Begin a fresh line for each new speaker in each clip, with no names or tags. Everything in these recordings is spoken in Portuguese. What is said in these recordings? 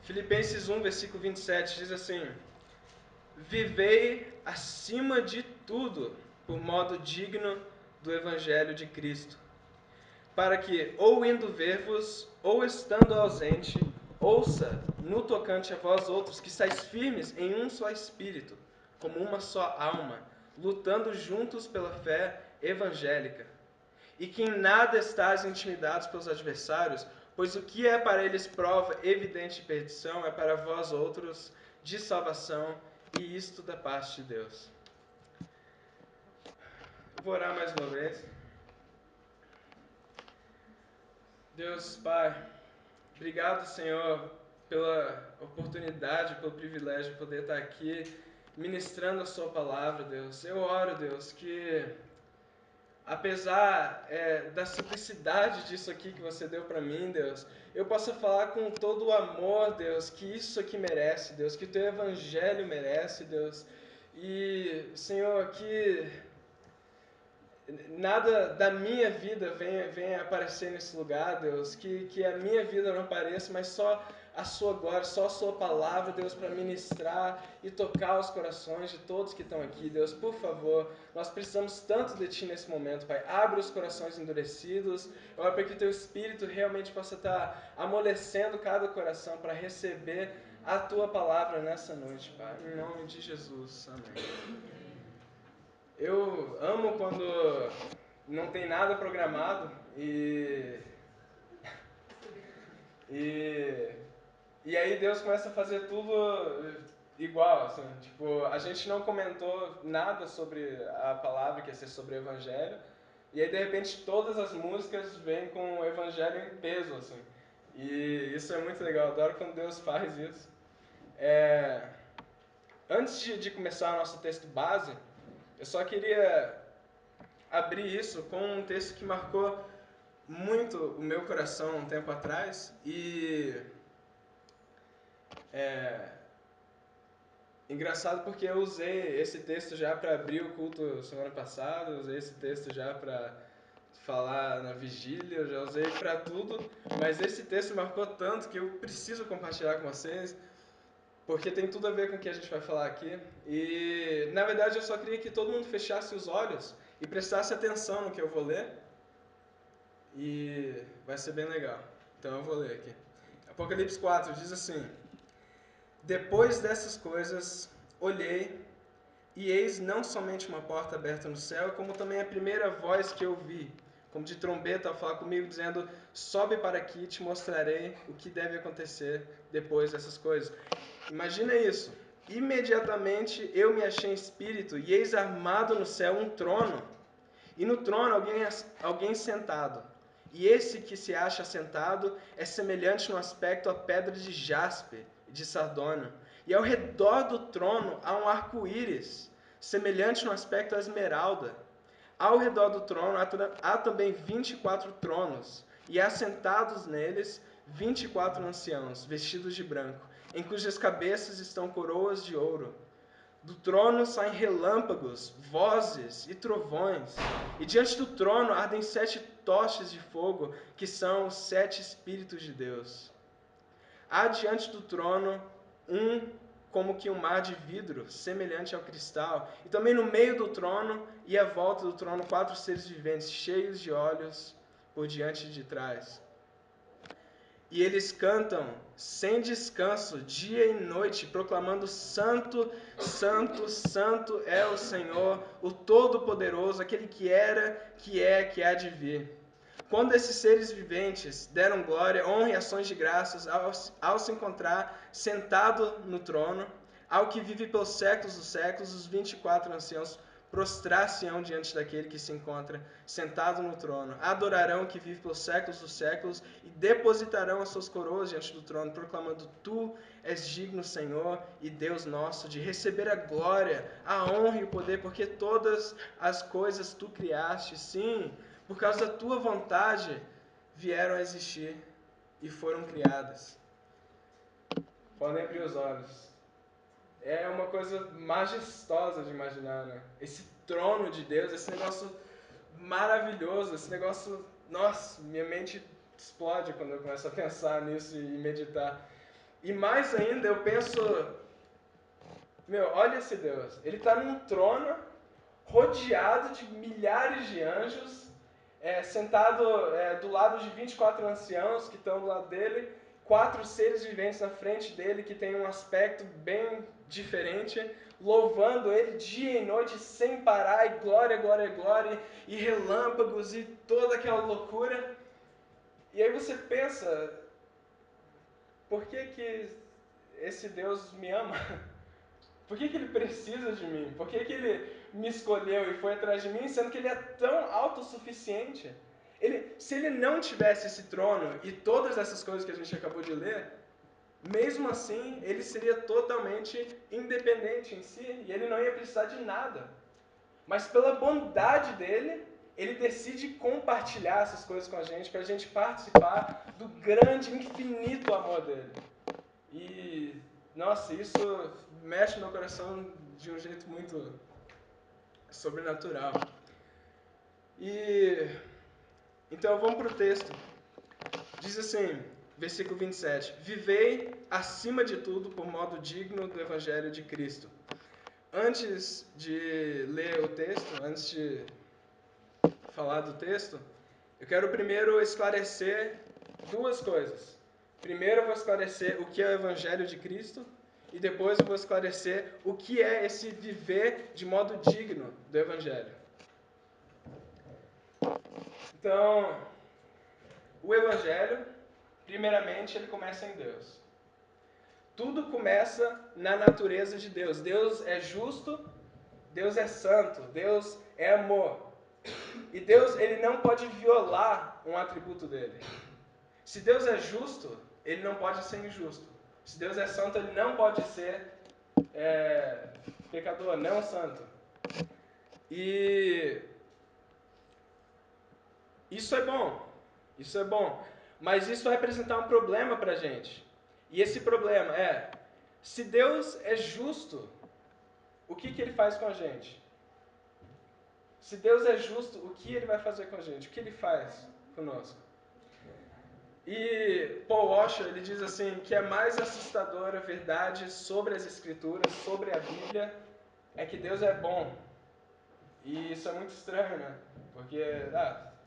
Filipenses 1, versículo 27 diz assim: Vivei acima de tudo por modo digno do Evangelho de Cristo, para que, ou indo ver-vos, ou estando ausente, ouça no tocante a vós outros que estáis firmes em um só espírito, como uma só alma, lutando juntos pela fé evangélica, e que em nada estáis intimidados pelos adversários, pois o que é para eles prova evidente de perdição é para vós outros de salvação, e isto da parte de Deus. Eu vou orar mais uma vez. Deus, Pai, obrigado, Senhor, pela oportunidade, pelo privilégio de poder estar aqui ministrando a Sua palavra, Deus. Eu oro, Deus, que apesar da simplicidade disso aqui que você deu para mim, Deus, eu possa falar com todo o amor, Deus, que isso aqui merece, Deus, que o Teu Evangelho merece, Deus. E, Senhor, que nada da minha vida venha aparecer nesse lugar, Deus, que a minha vida não apareça, mas só a Sua glória, só a Sua palavra, Deus, para ministrar e tocar os corações de todos que estão aqui, Deus, por favor, nós precisamos tanto de Ti nesse momento, Pai, abre os corações endurecidos, oro para que o Teu Espírito realmente possa estar amolecendo cada coração para receber a Tua palavra nessa noite, Pai, em nome de Jesus, amém. Eu amo quando não tem nada programado e, e aí Deus começa a fazer tudo igual, assim, tipo, a gente não comentou nada sobre a palavra que ia ser sobre o Evangelho, e aí de repente todas as músicas vêm com o Evangelho em peso, assim, e isso é muito legal, eu adoro quando Deus faz isso. Antes de começar o nosso texto base, eu só queria abrir isso com um texto que marcou muito o meu coração um tempo atrás e engraçado porque eu usei esse texto já para abrir o culto semana passada, usei esse texto já para falar na vigília, eu já usei para tudo, mas esse texto marcou tanto que eu preciso compartilhar com vocês porque tem tudo a ver com o que a gente vai falar aqui e na verdade eu só queria que todo mundo fechasse os olhos e prestasse atenção no que eu vou ler. E vai ser bem legal. Então eu vou ler aqui. Apocalipse 4 diz assim: Depois dessas coisas, olhei, e eis não somente uma porta aberta no céu, como também a primeira voz que eu vi, como de trombeta, ao falar comigo, dizendo: Sobe para aqui, te mostrarei o que deve acontecer depois dessas coisas. Imagina isso. Imediatamente eu me achei em espírito, e eis armado no céu um trono, e no trono alguém sentado. E esse que se acha sentado é semelhante no aspecto à pedra de jaspe e de sardônio. E ao redor do trono há um arco-íris, semelhante no aspecto à esmeralda. Ao redor do trono há também 24 tronos, e assentados neles 24 anciãos, vestidos de branco, em cujas cabeças estão coroas de ouro. Do trono saem relâmpagos, vozes e trovões, e diante do trono ardem 7 tochas de fogo, que são os 7 Espíritos de Deus. Há diante do trono como que um mar de vidro, semelhante ao cristal, e também no meio do trono e à volta do trono 4 seres viventes, cheios de olhos por diante e de trás. E eles cantam sem descanso, dia e noite, proclamando: Santo, Santo, Santo é o Senhor, o Todo-Poderoso, aquele que era, que há de vir. Quando esses seres viventes deram glória, honra e ações de graças ao se encontrar sentado no trono, ao que vive pelos séculos dos séculos, os 24 anciãos prostrar-se-ão diante daquele que se encontra sentado no trono, adorarão o que vive pelos séculos dos séculos e depositarão as suas coroas diante do trono, proclamando: Tu és digno, Senhor e Deus nosso, de receber a glória, a honra e o poder, porque todas as coisas Tu criaste, sim, por causa da Tua vontade vieram a existir e foram criadas. Podem abrir os olhos. É uma coisa majestosa de imaginar, né? Esse trono de Deus, esse negócio maravilhoso, esse negócio... Nossa, minha mente explode quando eu começo a pensar nisso e meditar. E mais ainda, eu penso, meu, olha esse Deus. Ele está num trono rodeado de milhares de anjos, sentado do lado de 24 anciãos que estão do lado dele, 4 seres viventes na frente dele que tem um aspecto bem diferente, louvando ele dia e noite sem parar, e glória, glória, glória, e relâmpagos e toda aquela loucura. E aí você pensa, por que esse Deus me ama? Por que ele precisa de mim? Por que ele me escolheu e foi atrás de mim, sendo que ele é tão autossuficiente? Se ele não tivesse esse trono e todas essas coisas que a gente acabou de ler, mesmo assim, ele seria totalmente independente em si e ele não ia precisar de nada. Mas pela bondade dele, ele decide compartilhar essas coisas com a gente, para a gente participar do grande, infinito amor dele. E, nossa, isso mexe no meu coração de um jeito muito sobrenatural. E, então vamos para o texto. Diz assim, versículo 27. Vivei, acima de tudo, por modo digno do Evangelho de Cristo. Antes de ler o texto, antes de falar do texto, eu quero primeiro esclarecer duas coisas. Primeiro eu vou esclarecer o que é o Evangelho de Cristo e depois eu vou esclarecer o que é esse viver de modo digno do Evangelho. Então, o Evangelho, primeiramente, ele começa em Deus. Tudo começa na natureza de Deus. Deus é justo, Deus é santo, Deus é amor. E Deus, ele não pode violar um atributo dele. Se Deus é justo, ele não pode ser injusto. Se Deus é santo, ele não pode ser pecador, não santo. E isso é bom. Isso é bom. Mas isso vai apresentar um problema para a gente. E esse problema é, se Deus é justo, o que ele faz com a gente? Se Deus é justo, o que ele vai fazer com a gente? O que ele faz conosco? E Paul Washer, ele diz assim, que a mais assustadora verdade sobre as Escrituras, sobre a Bíblia, é que Deus é bom. E isso é muito estranho, né? Porque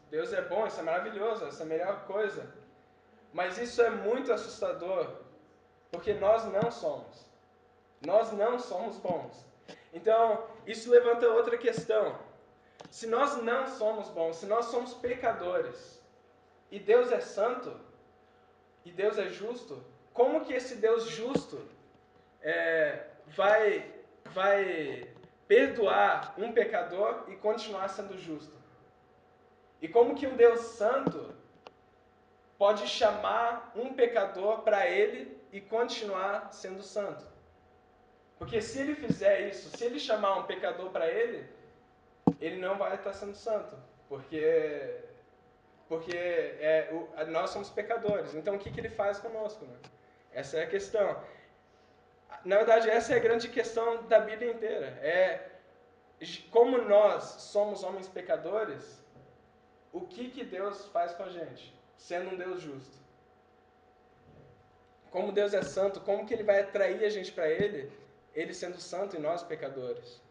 Deus é bom, isso é maravilhoso, essa é a melhor coisa. Mas isso é muito assustador, porque nós não somos. Nós não somos bons. Então, isso levanta outra questão. Se nós não somos bons, se nós somos pecadores, e Deus é santo, e Deus é justo, como que esse Deus justo vai perdoar um pecador e continuar sendo justo? E como que um Deus santo pode chamar um pecador para ele e continuar sendo santo? Porque se ele fizer isso, se ele chamar um pecador para ele não vai estar sendo santo, porque nós somos pecadores. Então o que ele faz conosco? Né? Essa é a questão. Na verdade, essa é a grande questão da Bíblia inteira. Como nós somos homens pecadores, o que Deus faz com a gente, sendo um Deus justo? Como Deus é santo, como que ele vai atrair a gente para ele sendo santo e nós pecadores?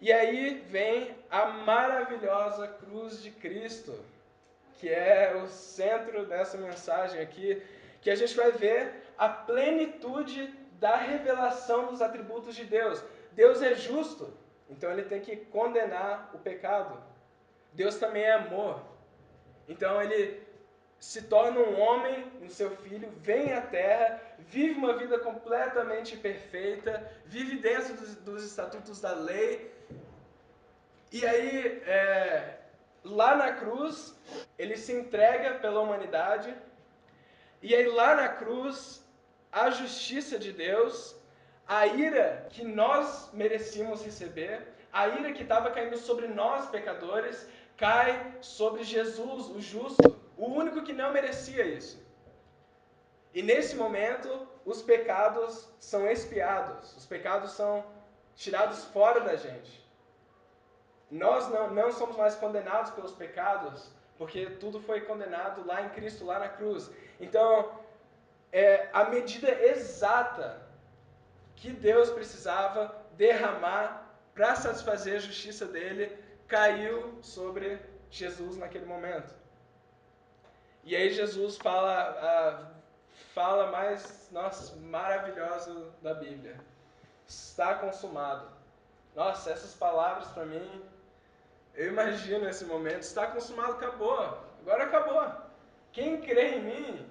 E aí vem a maravilhosa cruz de Cristo, que é o centro dessa mensagem aqui, que a gente vai ver a plenitude da revelação dos atributos de Deus. Deus é justo, então ele tem que condenar o pecado. Deus também é amor, então ele se torna um homem no seu filho, vem à terra, vive uma vida completamente perfeita, vive dentro dos estatutos da lei. E aí, lá na cruz, ele se entrega pela humanidade. E aí, lá na cruz, a justiça de Deus, a ira que nós merecíamos receber, a ira que estava caindo sobre nós, pecadores, cai sobre Jesus, o justo, o único que não merecia isso. E nesse momento, os pecados são expiados, os pecados são tirados fora da gente. Nós não somos mais condenados pelos pecados, porque tudo foi condenado lá em Cristo, lá na cruz. Então, a medida exata que Deus precisava derramar para satisfazer a justiça dele caiu sobre Jesus naquele momento. E aí Jesus fala a fala mais, nossa, maravilhosa da Bíblia. Está consumado. Nossa, essas palavras para mim, eu imagino esse momento, está consumado, acabou. Agora acabou. Quem crê em mim,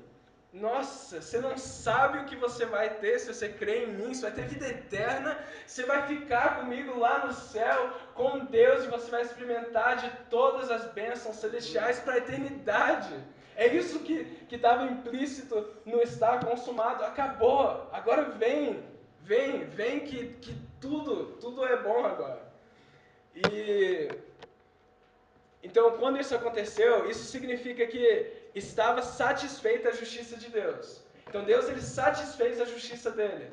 nossa, você não sabe o que você vai ter se você crê em mim, você vai ter vida eterna, você vai ficar comigo lá no céu, com Deus, e você vai experimentar de todas as bênçãos celestiais para a eternidade. É isso que estava implícito no estar consumado. Acabou, agora vem que tudo é bom agora. E então, quando isso aconteceu, isso significa que estava satisfeita a justiça de Deus. Então, Deus ele satisfez a justiça dele.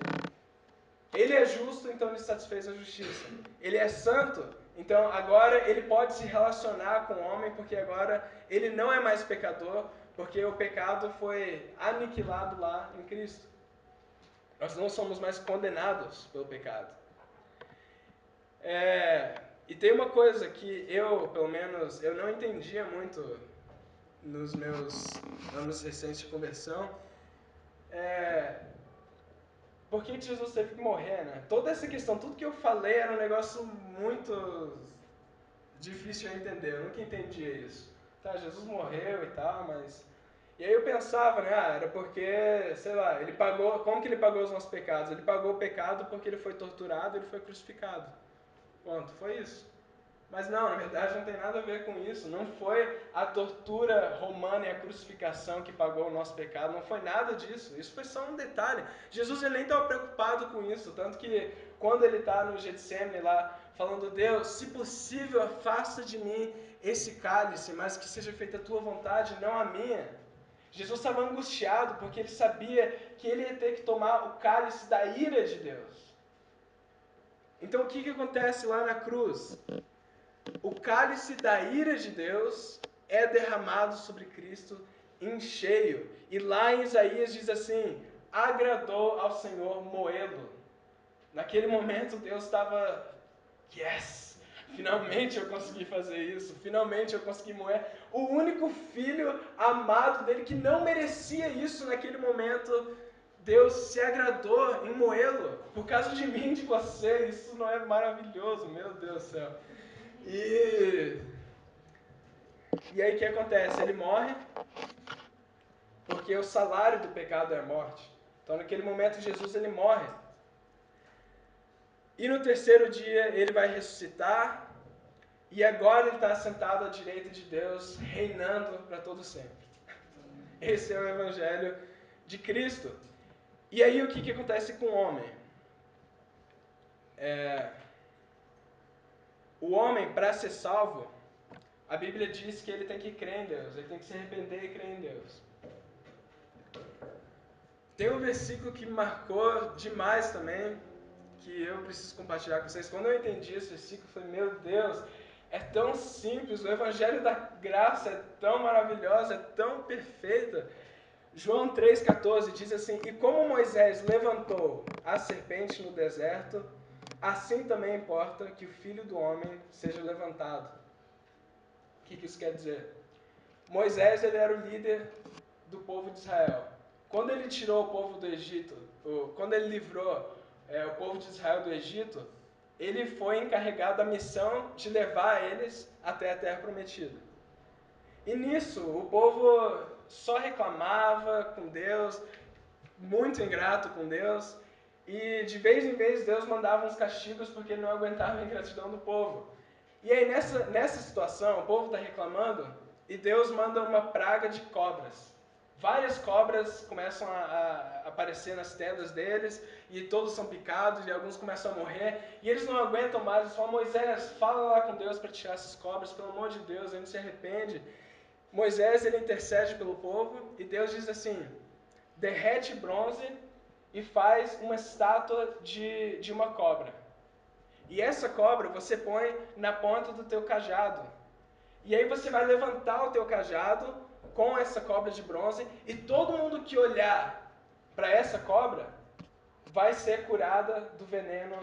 Ele é justo, então ele satisfez a justiça. Ele é santo, então agora ele pode se relacionar com o homem, porque agora ele não é mais pecador, porque o pecado foi aniquilado lá em Cristo. Nós não somos mais condenados pelo pecado. E tem uma coisa que eu, pelo menos, eu não entendia muito nos meus anos recentes de conversão. Por que Jesus teve que morrer, né? Toda essa questão, tudo que eu falei era um negócio muito difícil de entender. Eu nunca entendia isso. Tá, Jesus morreu e tal, mas... E aí eu pensava, né? Era porque, sei lá, ele pagou... Como que ele pagou os nossos pecados? Ele pagou o pecado porque ele foi torturado, ele foi crucificado. Ponto, foi isso. Mas não, na verdade não tem nada a ver com isso. Não foi a tortura romana e a crucificação que pagou o nosso pecado. Não foi nada disso. Isso foi só um detalhe. Jesus ele nem estava preocupado com isso. Tanto que quando ele está no Getsemane lá, falando, Deus, se possível, afasta de mim esse cálice, mas que seja feita a tua vontade, não a minha. Jesus estava angustiado porque ele sabia que ele ia ter que tomar o cálice da ira de Deus. Então o que acontece lá na cruz? O cálice da ira de Deus é derramado sobre Cristo em cheio. E lá em Isaías diz assim, agradou ao Senhor moê-lo. Naquele momento Deus estava, yes, finalmente eu consegui fazer isso, finalmente eu consegui moer o único filho amado dele que não merecia isso naquele momento. Deus se agradou em moê-lo por causa de mim e de você. Isso não é maravilhoso, meu Deus do céu. E aí o que acontece? Ele morre porque o salário do pecado é a morte. Então naquele momento Jesus ele morre. E no terceiro dia ele vai ressuscitar. E agora ele está sentado à direita de Deus, reinando para todo sempre. Esse é o Evangelho de Cristo. E aí o que acontece com o homem? O homem, para ser salvo, a Bíblia diz que ele tem que crer em Deus, ele tem que se arrepender e crer em Deus. Tem um versículo que me marcou demais também, que eu preciso compartilhar com vocês. Quando eu entendi esse versículo, eu falei, meu Deus, é tão simples, o Evangelho da Graça é tão maravilhoso, é tão perfeito. João 3,14 diz assim, e como Moisés levantou a serpente no deserto, assim também importa que o Filho do Homem seja levantado. O que isso quer dizer? Moisés ele era o líder do povo de Israel. Quando ele tirou o povo do Egito, quando ele livrou o povo de Israel do Egito, ele foi encarregado da missão de levar eles até a Terra Prometida. E nisso, o povo só reclamava com Deus, muito ingrato com Deus, e de vez em vez Deus mandava uns castigos porque ele não aguentava a ingratidão do povo. E aí nessa situação, o povo está reclamando e Deus manda uma praga de cobras. Várias cobras começam a aparecer nas tendas deles e todos são picados e alguns começam a morrer e eles não aguentam mais. Eles falam, Moisés, fala lá com Deus para tirar essas cobras, pelo amor de Deus, a gente se arrepende. Moisés ele intercede pelo povo e Deus diz assim, derrete bronze e faz uma estátua de uma cobra. E essa cobra você põe na ponta do teu cajado. E aí você vai levantar o teu cajado com essa cobra de bronze e todo mundo que olhar para essa cobra vai ser curada do veneno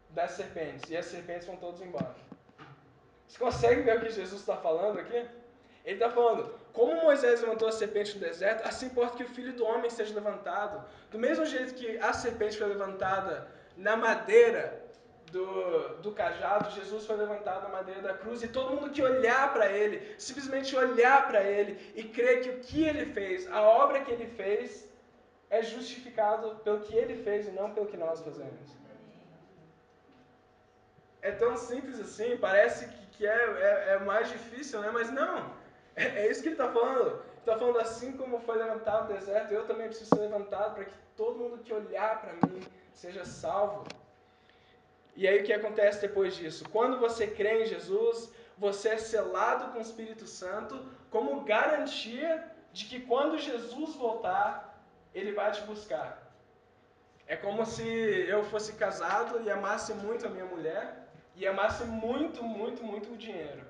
das serpentes. E as serpentes vão todas embora. Você consegue ver o que Jesus está falando aqui? Ele está falando, como Moisés levantou a serpente no deserto, assim importa que o Filho do Homem seja levantado. Do mesmo jeito que a serpente foi levantada na madeira do cajado, Jesus foi levantado na madeira da cruz, e todo mundo que olhar para ele, simplesmente olhar para ele e crer que o que ele fez, a obra que ele fez, é justificado pelo que ele fez e não pelo que nós fazemos. É tão simples assim, parece que é mais difícil, né? Mas não, é isso que ele está falando. Ele está falando assim como foi levantado no deserto, eu também preciso ser levantado para que todo mundo que olhar para mim seja salvo. E aí o que acontece depois disso? Quando você crê em Jesus, você é selado com o Espírito Santo como garantia de que quando Jesus voltar, ele vai te buscar. É como se eu fosse casado e amasse muito a minha mulher e amasse muito, muito, muito o dinheiro.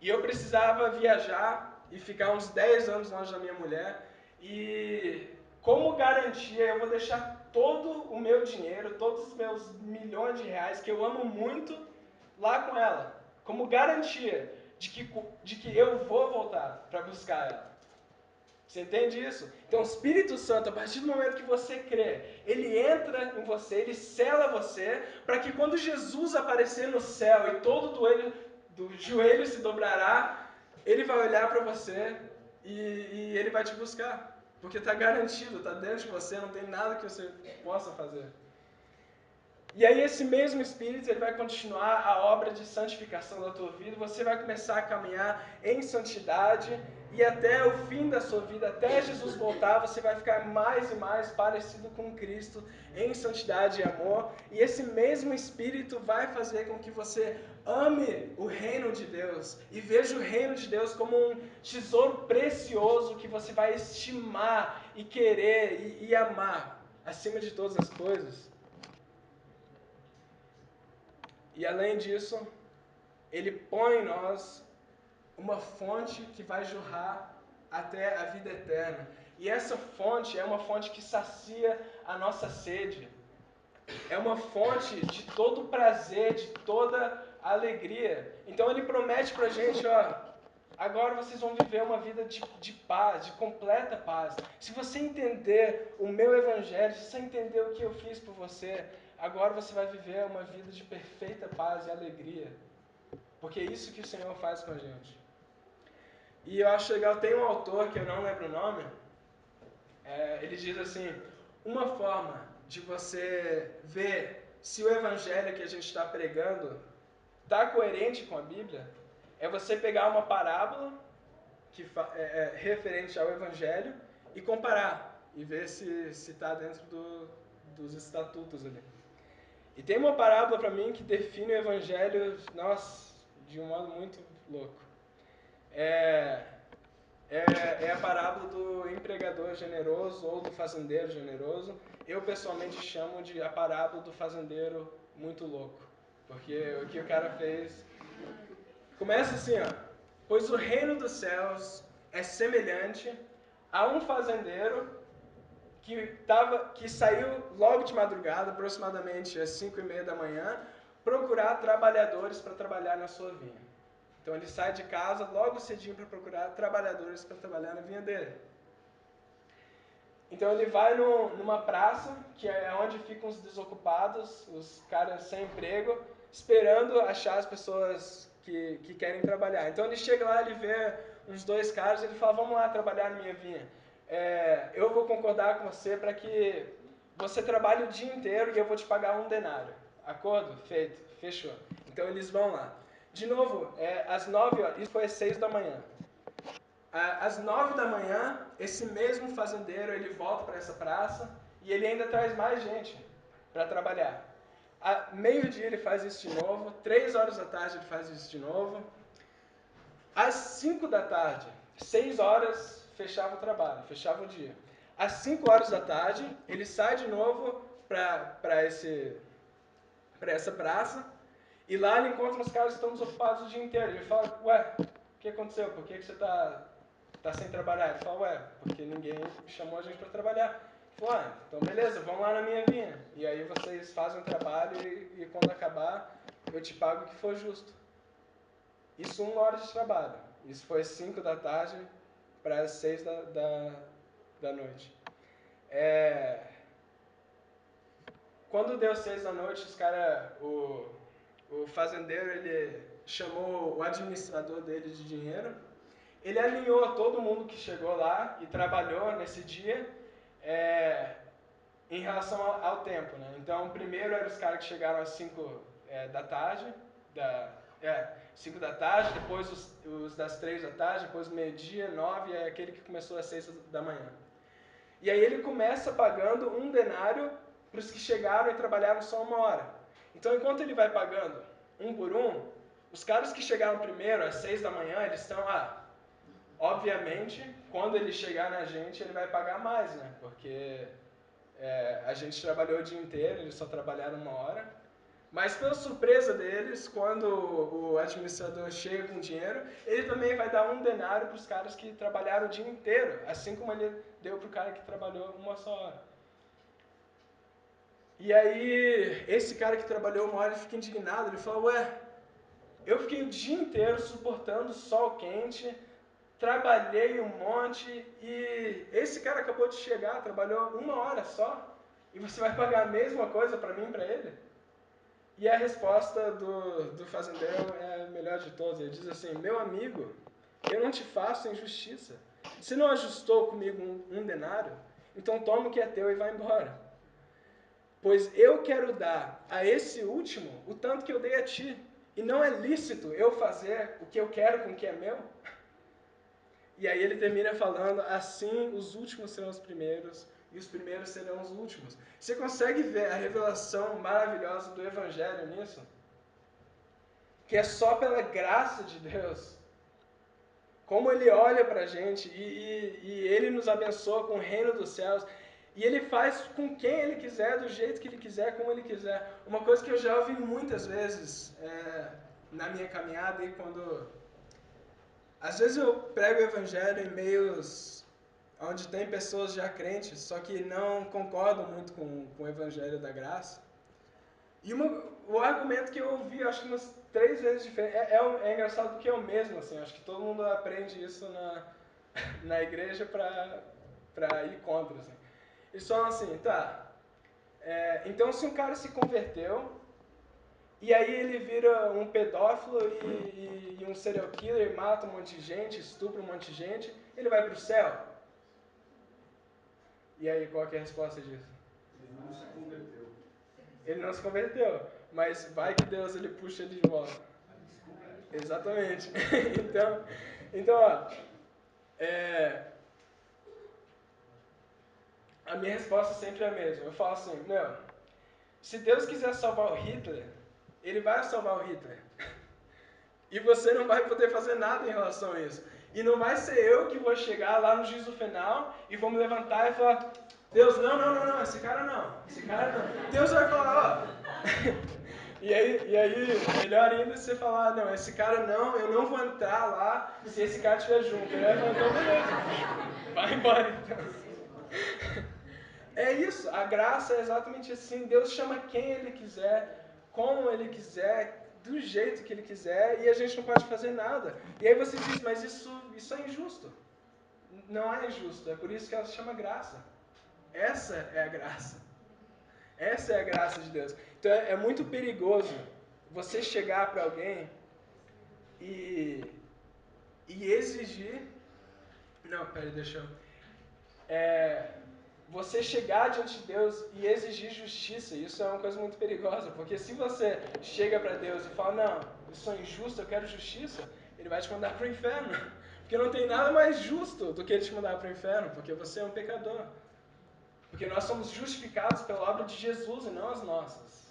E eu precisava viajar e ficar uns 10 anos longe da minha mulher. E como garantia, eu vou deixar todo o meu dinheiro, todos os meus milhões de reais, que eu amo muito, lá com ela. Como garantia de que eu vou voltar para buscar ela. Você entende isso? Então o Espírito Santo, a partir do momento que você crê, ele entra em você, ele sela você, para que quando Jesus aparecer no céu e todo do joelho se dobrará, ele vai olhar para você e ele vai te buscar. Porque está garantido, está dentro de você, não tem nada que você possa fazer. E aí esse mesmo Espírito, ele vai continuar a obra de santificação da tua vida, você vai começar a caminhar em santidade, e até o fim da sua vida, até Jesus voltar, você vai ficar mais e mais parecido com Cristo em santidade e amor, e esse mesmo Espírito vai fazer com que você ame o reino de Deus, e veja o reino de Deus como um tesouro precioso que você vai estimar e querer e amar, acima de todas as coisas. E além disso, ele põe em nós uma fonte que vai jorrar até a vida eterna. E essa fonte é uma fonte que sacia a nossa sede. É uma fonte de todo prazer, de toda alegria. Então ele promete pra gente, ó, agora vocês vão viver uma vida de paz, de completa paz. Se você entender o meu evangelho, se você entender o que eu fiz por você, agora você vai viver uma vida de perfeita paz e alegria. Porque é isso que o Senhor faz com a gente. E eu acho legal, tem um autor que eu não lembro o nome, ele diz assim, uma forma de você ver se o evangelho que a gente está pregando está coerente com a Bíblia, é você pegar uma parábola que é referente ao evangelho e comparar, e ver se está dentro dos estatutos ali. E tem uma parábola para mim que define o evangelho, nossa, de um modo muito louco. É a parábola do empregador generoso ou do fazendeiro generoso. Eu pessoalmente chamo de a parábola do fazendeiro muito louco. Porque o que o cara fez... Começa assim, ó. Pois o reino dos céus é semelhante a um fazendeiro que saiu logo de madrugada, aproximadamente às 5:30 da manhã, procurar trabalhadores para trabalhar na sua vinha. Então ele sai de casa logo cedinho para procurar trabalhadores para trabalhar na vinha dele. Então ele vai numa praça, que é onde ficam os desocupados, os caras sem emprego, esperando achar as pessoas que querem trabalhar. Então ele chega lá, ele vê uns 2 caras, ele fala, vamos lá trabalhar na minha vinha. Eu vou concordar com você para que você trabalhe o dia inteiro e eu vou te pagar 1 denário. Acordo? Feito. Fechou. Então eles vão lá. De novo, às 9 horas, isso foi às 6 da manhã. Às 9 da manhã, esse mesmo fazendeiro, ele volta para essa praça e ele ainda traz mais gente para trabalhar. À meio-dia ele faz isso de novo, 3 horas da tarde ele faz isso de novo. Às 5 da tarde, 6 horas, fechava o trabalho, fechava o dia. Às 5 horas da tarde, ele sai de novo para essa praça, e lá ele encontra os caras que estão desocupados o dia inteiro. Ele fala, ué, o que aconteceu? Por que você está tá sem trabalhar? Ele fala, ué, porque ninguém chamou a gente para trabalhar. Ele falou, então beleza, vão lá na minha vinha. E aí vocês fazem o trabalho e quando acabar, eu te pago o que for justo. Isso 1 hora de trabalho. Isso foi 5 da tarde para as 6 da noite. Quando deu 6 da noite, o fazendeiro, ele chamou o administrador dele de dinheiro. Ele alinhou todo mundo que chegou lá e trabalhou nesse dia em relação ao tempo, né? Então, primeiro eram os caras que chegaram às 5 da tarde, 5 da tarde, depois os das 3 da tarde, depois meio-dia, 9, e aquele que começou às 6 da manhã. E aí ele começa pagando 1 denário para os que chegaram e trabalharam só 1 hora. Então, enquanto ele vai pagando 1 por 1, os caras que chegaram primeiro, às 6 da manhã, eles estão obviamente, quando ele chegar na gente, ele vai pagar mais, né? Porque a gente trabalhou o dia inteiro, eles só trabalharam 1 hora. Mas, pela surpresa deles, quando o administrador chega com dinheiro, ele também vai dar 1 denário para os caras que trabalharam o dia inteiro, assim como ele deu para o cara que trabalhou 1 só hora. E aí, esse cara que trabalhou 1 hora, ele fica indignado, ele fala, ué, eu fiquei o dia inteiro suportando sol quente, trabalhei um monte e esse cara acabou de chegar, trabalhou 1 hora só e você vai pagar a mesma coisa para mim e para ele? E a resposta do fazendeiro é a melhor de todas. Ele diz assim, meu amigo, eu não te faço injustiça. Você não ajustou comigo um denário? Então toma o que é teu e vai embora. Pois eu quero dar a esse último o tanto que eu dei a ti. E não é lícito eu fazer o que eu quero com o que é meu? E aí ele termina falando, assim os últimos serão os primeiros e os primeiros serão os últimos. Você consegue ver a revelação maravilhosa do Evangelho nisso? Que é só pela graça de Deus. Como Ele olha para a gente e Ele nos abençoa com o reino dos céus. E Ele faz com quem Ele quiser, do jeito que Ele quiser, como Ele quiser. Uma coisa que eu já ouvi muitas vezes na minha caminhada e quando... Às vezes eu prego o Evangelho em meios onde tem pessoas já crentes, só que não concordam muito com o Evangelho da Graça. E o argumento que eu ouvi, acho que umas 3 vezes diferente, é engraçado porque é o mesmo, assim, acho que todo mundo aprende isso na igreja pra ir contra, assim. Eles falam assim, então se um cara se converteu, e aí ele vira um pedófilo e um serial killer, mata um monte de gente, estupra um monte de gente, ele vai pro céu? E aí, qual que é a resposta disso?
Ele não se converteu.
Ele não se converteu, mas vai que Deus ele puxa ele de volta. Exatamente. então a minha resposta sempre é a mesma. Eu falo assim, se Deus quiser salvar o Hitler, Ele vai salvar o Hitler. E você não vai poder fazer nada em relação a isso. E não vai ser eu que vou chegar lá no juízo final e vou me levantar e falar, Deus, não, esse cara não. Deus vai falar, E aí, melhor ainda você falar, não, esse cara não, eu não vou entrar lá se esse cara estiver junto. Ele vai falar, então beleza, vai embora então. É isso, a graça é exatamente assim, Deus chama quem Ele quiser, como Ele quiser, do jeito que Ele quiser, e a gente não pode fazer nada. E aí você diz, mas isso é injusto. Não é injusto, é por isso que ela se chama graça. Essa é a graça. Essa é a graça de Deus. Então é muito perigoso você chegar para alguém e exigir... Não, peraí, deixa eu... Você chegar diante de Deus e exigir justiça, isso é uma coisa muito perigosa, porque se você chega para Deus e fala, não, eu sou injusto, eu quero justiça, Ele vai te mandar para o inferno. Porque não tem nada mais justo do que Ele te mandar para o inferno, porque você é um pecador. Porque nós somos justificados pela obra de Jesus e não as nossas.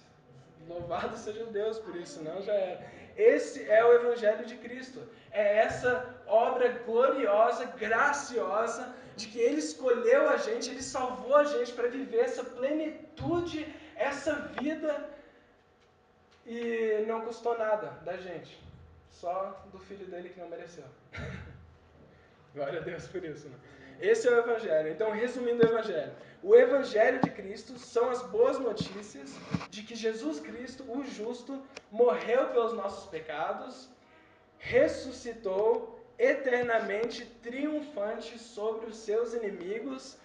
Louvado seja Deus por isso, não já era. Esse é o Evangelho de Cristo. É essa obra gloriosa, graciosa, de que Ele escolheu a gente, Ele salvou a gente para viver essa plenitude, essa vida, e não custou nada da gente. Só do Filho dele que não mereceu. Glória a Deus por isso, né? Esse é o Evangelho. Então, resumindo o Evangelho. O Evangelho de Cristo são as boas notícias de que Jesus Cristo, o justo, morreu pelos nossos pecados, ressuscitou eternamente triunfante sobre os seus inimigos,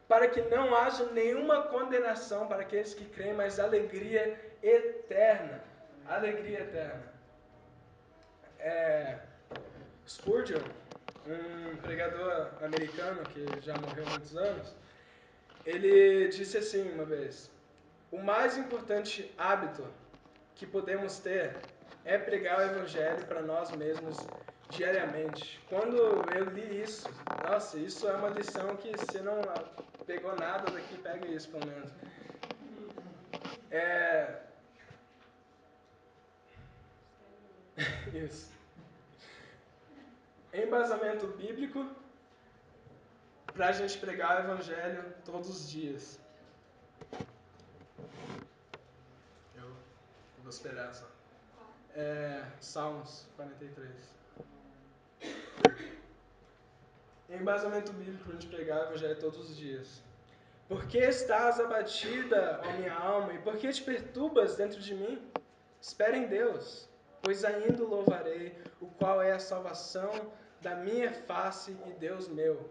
para que não haja nenhuma condenação para aqueles que creem, mas alegria eterna. Alegria eterna. Spurgeon, um pregador americano que já morreu há muitos anos, ele disse assim uma vez: o mais importante hábito que podemos ter é pregar o Evangelho para nós mesmos diariamente. Quando eu li isso, nossa, isso é uma lição que você não pegou nada daqui, pega isso pelo menos. Isso. Embasamento bíblico para a gente pregar o Evangelho todos os dias. Eu vou esperar só. Salmos 43. Embasamento bíblico para a gente pregar o Evangelho todos os dias. Por que estás abatida, ó minha alma, e por que te perturbas dentro de mim? Espera em Deus, pois ainda o louvarei, o qual é a salvação da minha face e Deus meu.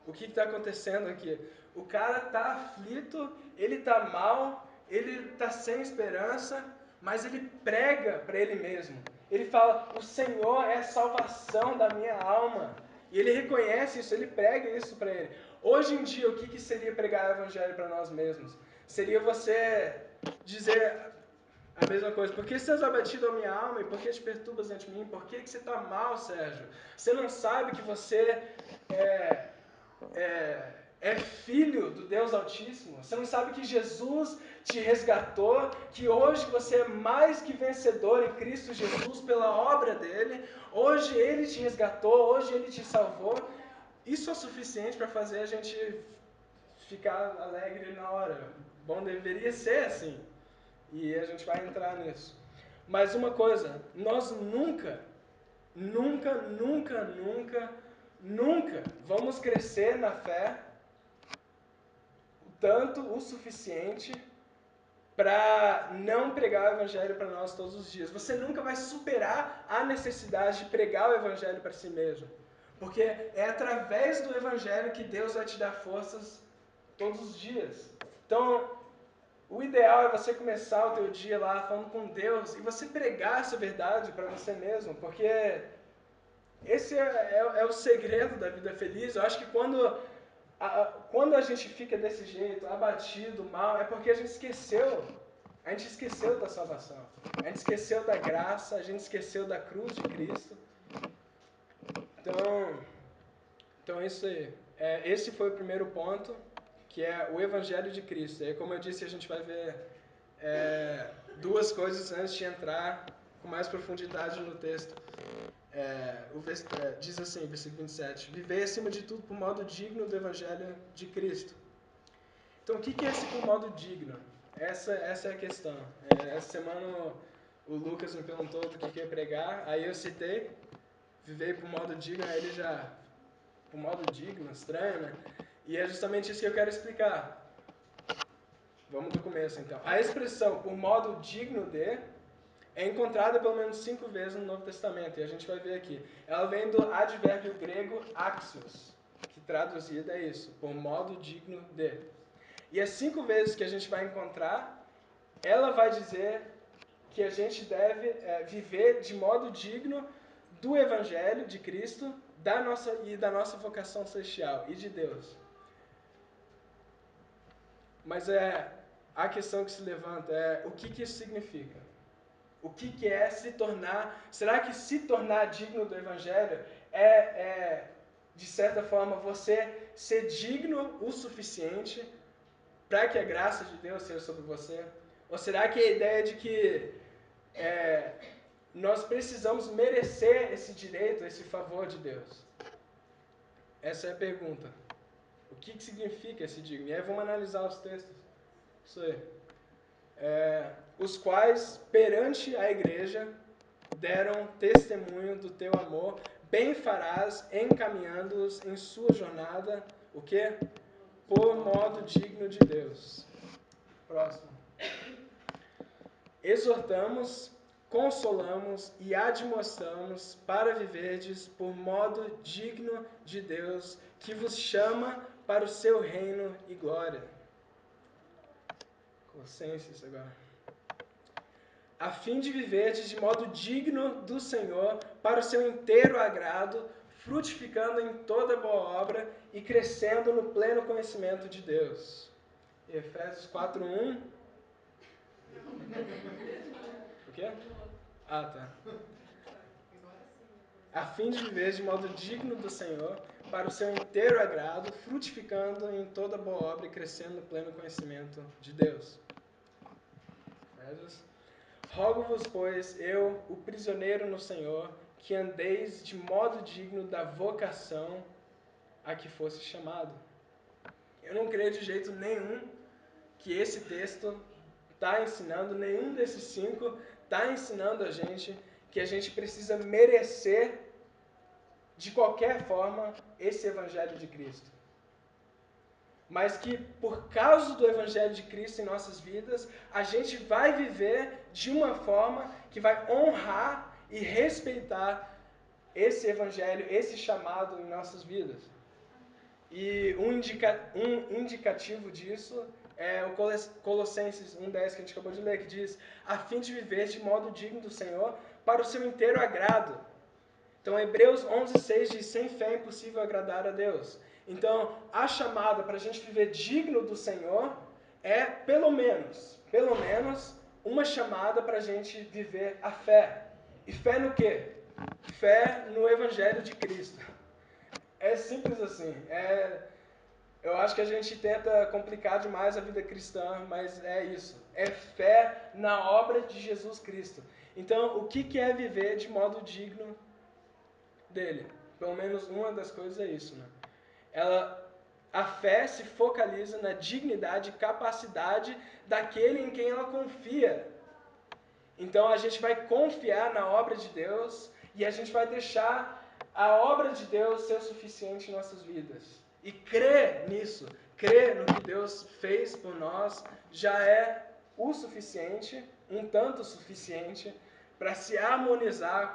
O que está acontecendo aqui? O cara está aflito, ele está mal, ele está sem esperança, mas ele prega para ele mesmo. Ele fala, o Senhor é a salvação da minha alma. E ele reconhece isso, ele prega isso para ele. Hoje em dia, o que seria pregar o Evangelho para nós mesmos? Seria você dizer a mesma coisa. Por que estás abatido a minha alma? E por que te perturbas ante mim? Por que você está mal, Sérgio? Você não sabe que você é filho do Deus Altíssimo? Você não sabe que Jesus te resgatou? Que hoje você é mais que vencedor em Cristo Jesus pela obra dele? Hoje ele te resgatou, hoje ele te salvou. Isso é suficiente para fazer a gente ficar alegre na hora. Bom, deveria ser assim. E a gente vai entrar nisso. Mas uma coisa, nós nunca vamos crescer na fé tanto o suficiente para não pregar o Evangelho para nós todos os dias. Você nunca vai superar a necessidade de pregar o Evangelho para si mesmo. Porque é através do Evangelho que Deus vai te dar forças todos os dias. Então, o ideal é você começar o teu dia lá falando com Deus e você pregar essa verdade para você mesmo, porque esse é o segredo da vida feliz. Eu acho que quando a gente fica desse jeito, abatido, mal, é porque a gente esqueceu. A gente esqueceu da salvação. A gente esqueceu da graça, a gente esqueceu da cruz de Cristo. Então é isso aí. Esse foi o primeiro ponto, que é o Evangelho de Cristo. E como eu disse, a gente vai ver duas coisas antes de entrar com mais profundidade no texto. Diz assim, versículo 27, viver acima de tudo por modo digno do Evangelho de Cristo. Então, o que é esse por modo digno? Essa é a questão. Essa semana o Lucas me perguntou do que ia pregar, aí eu citei, viver por modo digno, aí ele já, por modo digno, estranho, né? E é justamente isso que eu quero explicar. Vamos do começo, então. A expressão por modo digno de é encontrada pelo menos 5 vezes no Novo Testamento, e a gente vai ver aqui. Ela vem do advérbio grego axios, que traduzido é isso, por modo digno de. E as 5 vezes que a gente vai encontrar, ela vai dizer que a gente deve viver de modo digno do Evangelho de Cristo da nossa vocação celestial e de Deus. Mas a questão que se levanta é o que isso significa? O que é se tornar... Será que se tornar digno do Evangelho de certa forma, você ser digno o suficiente para que a graça de Deus seja sobre você? Ou será que a ideia de que nós precisamos merecer esse direito, esse favor de Deus? Essa é a pergunta. O que significa esse digno? E aí vamos analisar os textos. Isso aí. Os quais, perante a igreja, deram testemunho do teu amor, bem farás encaminhando-os em sua jornada, o quê? Por modo digno de Deus. Próximo. Exortamos, consolamos e admoestamos para viverdes por modo digno de Deus, que vos chama para o seu reino e glória. Colossenses agora. A fim de viverdes de modo digno do Senhor, para o seu inteiro agrado, frutificando em toda boa obra e crescendo no pleno conhecimento de Deus. Efésios 4:1. O quê? Ah, tá. A fim de viver de modo digno do Senhor, para o seu inteiro agrado, frutificando em toda boa obra e crescendo no pleno conhecimento de Deus. Efésios. Rogo-vos, pois, eu, o prisioneiro no Senhor, que andeis de modo digno da vocação a que fosse chamado. Eu não creio de jeito nenhum que esse texto está ensinando, nenhum desses 5 está ensinando a gente que a gente precisa merecer de qualquer forma esse Evangelho de Cristo. Mas que por causa do Evangelho de Cristo em nossas vidas, a gente vai viver de uma forma que vai honrar e respeitar esse Evangelho, esse chamado em nossas vidas. E um indicativo disso é o Colossenses 1:10 que a gente acabou de ler, que diz: a fim de viver de modo digno do Senhor, para o seu inteiro agrado. Então, Hebreus 11:6 diz: sem fé é impossível agradar a Deus. Então, a chamada para a gente viver digno do Senhor é, pelo menos, uma chamada para a gente viver a fé. E fé no quê? Fé no Evangelho de Cristo. É simples assim. Eu acho que a gente tenta complicar demais a vida cristã, mas é isso. É fé na obra de Jesus Cristo. Então, o que é viver de modo digno dele? Pelo menos uma das coisas é isso, né? A fé se focaliza na dignidade e capacidade daquele em quem ela confia. Então a gente vai confiar na obra de Deus e a gente vai deixar a obra de Deus ser o suficiente em nossas vidas. E crer nisso, crer no que Deus fez por nós, já é o suficiente, um tanto suficiente, para se harmonizar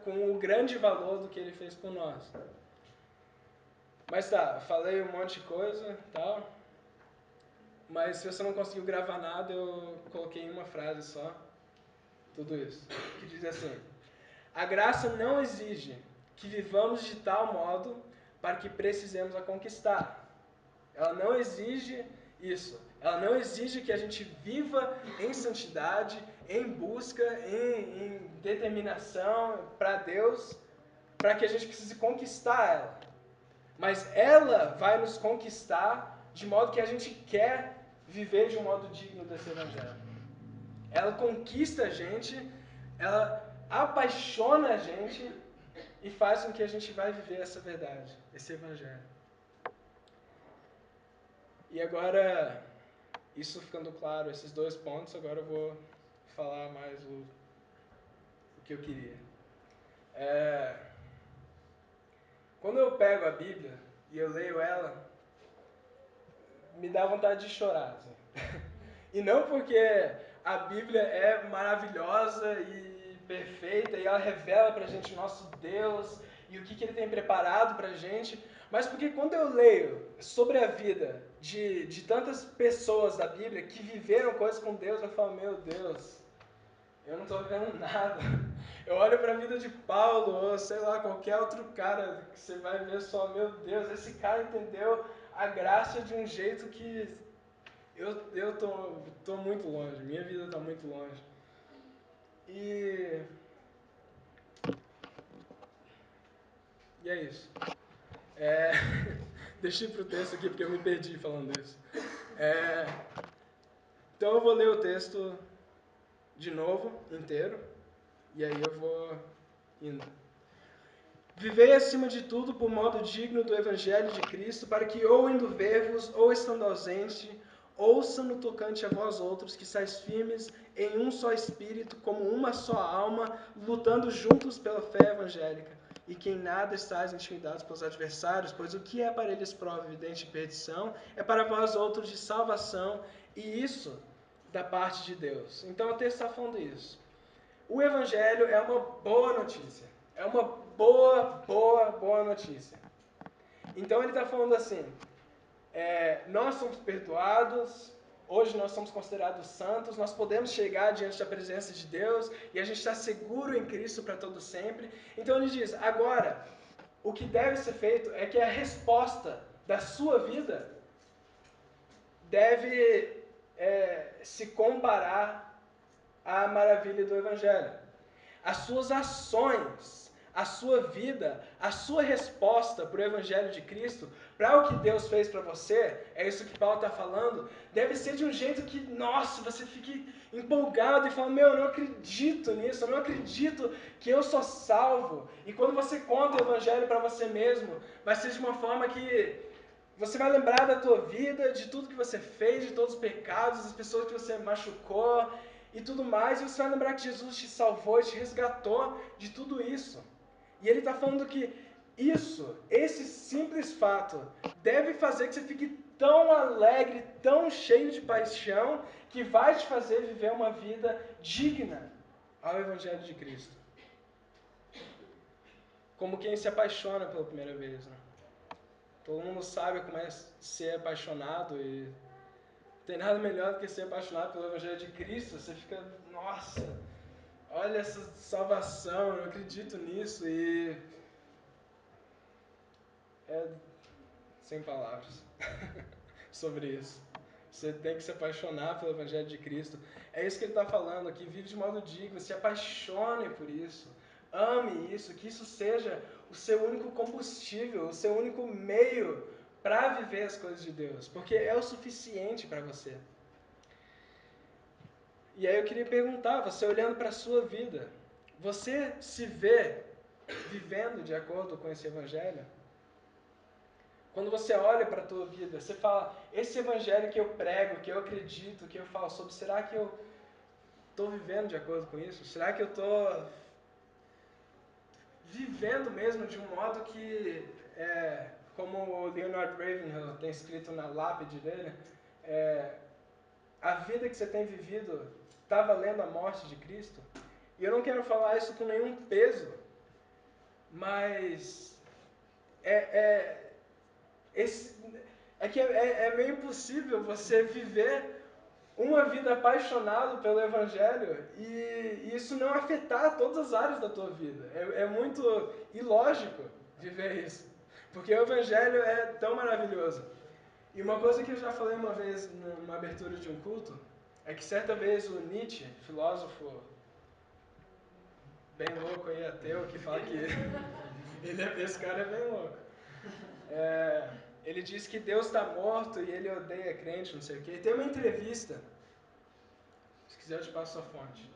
com o grande valor do que Ele fez por nós. Mas tá, falei um monte de coisa e tal, mas se você não conseguiu gravar nada, eu coloquei em uma frase só tudo isso, que diz assim: a graça não exige que vivamos de tal modo para que precisemos a conquistar. Ela não exige isso. Ela não exige que a gente viva em santidade, em busca, em determinação para Deus, para que a gente precise conquistar ela. Mas ela vai nos conquistar de modo que a gente quer viver de um modo digno desse Evangelho. Ela conquista a gente, ela apaixona a gente e faz com que a gente vai viver essa verdade, esse Evangelho. E agora, isso ficando claro, esses 2 pontos, agora eu vou falar mais o que eu queria. Quando eu pego a Bíblia e eu leio ela, me dá vontade de chorar. Assim. E não porque a Bíblia é maravilhosa e perfeita e ela revela pra gente o nosso Deus e o que Ele tem preparado pra gente, mas porque quando eu leio sobre a vida de tantas pessoas da Bíblia que viveram coisas com Deus, eu falo, meu Deus, eu não estou vivendo nada. Eu olho para a vida de Paulo, ou sei lá, qualquer outro cara que você vai ver só, meu Deus, esse cara entendeu a graça de um jeito que eu tô muito longe, minha vida está muito longe. E é isso. Deixei pro texto aqui porque eu me perdi falando isso. Então eu vou ler o texto de novo, inteiro, e aí eu vou indo. Vivei acima de tudo por modo digno do Evangelho de Cristo, para que ou indo ver-vos, ou estando ausente, ouçam no tocante a vós outros, que sais firmes em um só espírito, como uma só alma, lutando juntos pela fé evangélica, e que em nada estáis intimidados pelos adversários, pois o que é para eles prova evidente de perdição, é para vós outros de salvação, e isso da parte de Deus. Então o texto está falando isso. O Evangelho é uma boa notícia. É uma boa notícia. Então ele está falando assim, nós somos perdoados, hoje nós somos considerados santos, nós podemos chegar diante da presença de Deus e a gente está seguro em Cristo para todo sempre. Então ele diz, agora, o que deve ser feito é que a resposta da sua vida deve se comparar à maravilha do Evangelho. As suas ações, a sua vida, a sua resposta para o Evangelho de Cristo, para o que Deus fez para você, é isso que Paulo está falando, deve ser de um jeito que, nossa, você fique empolgado e fala, meu, eu não acredito nisso, eu não acredito que eu sou salvo. E quando você conta o Evangelho para você mesmo, vai ser de uma forma que você vai lembrar da tua vida, de tudo que você fez, de todos os pecados, das pessoas que você machucou e tudo mais, e você vai lembrar que Jesus te salvou e te resgatou de tudo isso. E ele está falando que esse simples fato, deve fazer que você fique tão alegre, tão cheio de paixão, que vai te fazer viver uma vida digna ao Evangelho de Cristo. Como quem se apaixona pela primeira vez, né? Todo mundo sabe como é ser apaixonado e não tem nada melhor do que ser apaixonado pelo Evangelho de Cristo. Você fica, nossa, olha essa salvação, eu não acredito nisso e... sem palavras sobre isso. Você tem que se apaixonar pelo Evangelho de Cristo. É isso que ele está falando aqui, vive de modo digno, se apaixone por isso. Ame isso, que isso seja o seu único combustível, o seu único meio para viver as coisas de Deus, porque é o suficiente para você. E aí eu queria perguntar, você olhando para a sua vida, você se vê vivendo de acordo com esse Evangelho? Quando você olha para a tua vida, você fala, esse Evangelho que eu prego, que eu acredito, que eu falo sobre, será que eu estou vivendo de acordo com isso? Será que eu estou vivendo mesmo de um modo que, como o Leonard Ravenhill tem escrito na lápide dele, a vida que você tem vivido está valendo a morte de Cristo? E eu não quero falar isso com nenhum peso, mas é meio impossível você viver uma vida apaixonado pelo Evangelho e isso não afetar todas as áreas da tua vida. É muito ilógico viver isso, porque o Evangelho é tão maravilhoso. E uma coisa que eu já falei uma vez numa abertura de um culto, é que certa vez o Nietzsche, filósofo bem louco aí, ateu, que fala que esse cara é bem louco. Ele diz que Deus está morto e ele odeia crente, não sei o quê. E tem uma entrevista, se quiser eu te passo a fonte.